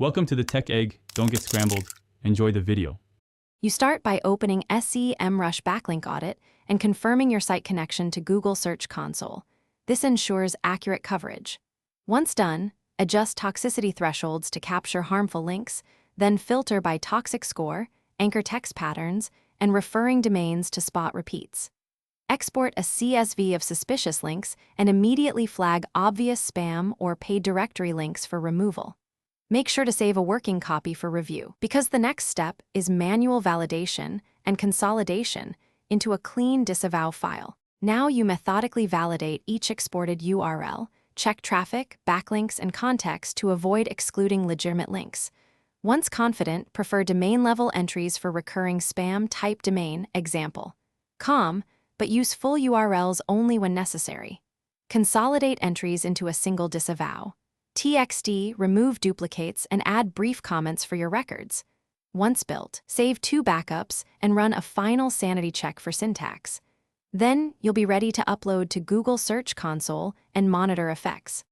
Welcome to the Tech Egg. Don't get scrambled. Enjoy the video. You start by opening Semrush Backlink Audit and confirming your site connection to Google Search Console. This ensures accurate coverage. Once done, adjust toxicity thresholds to capture harmful links, then filter by toxic score, anchor text patterns, and referring domains to spot repeats. Export a CSV of suspicious links and immediately flag obvious spam or paid directory links for removal. Make sure to save a working copy for review, because the next step is manual validation and consolidation into a clean disavow file. Now you methodically validate each exported URL, check traffic, backlinks, and context to avoid excluding legitimate links. Once confident, prefer domain-level entries for recurring spam-type domain, example, com, but use full URLs only when necessary. Consolidate entries into a single disavow. TXT, remove duplicates, and add brief comments for your records. Once built, save 2 backups and run a final sanity check for syntax. Then you'll be ready to upload to Google Search Console and monitor effects.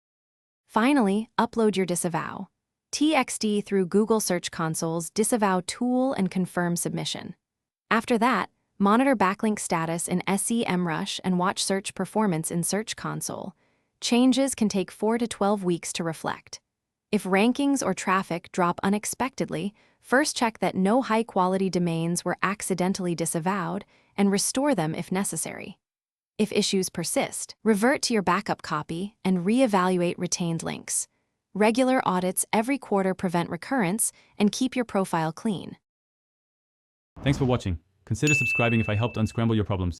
Finally, upload your disavow. TXT through Google Search Console's disavow tool and confirm submission. After that, monitor backlink status in Semrush and watch search performance in Search Console. Changes can take 4 to 12 weeks to reflect. If rankings or traffic drop unexpectedly, first check that no high-quality domains were accidentally disavowed and restore them if necessary. If issues persist, revert to your backup copy and reevaluate retained links. Regular audits every quarter prevent recurrence and keep your profile clean. Thanks for watching. Consider subscribing if I helped unscramble your problems.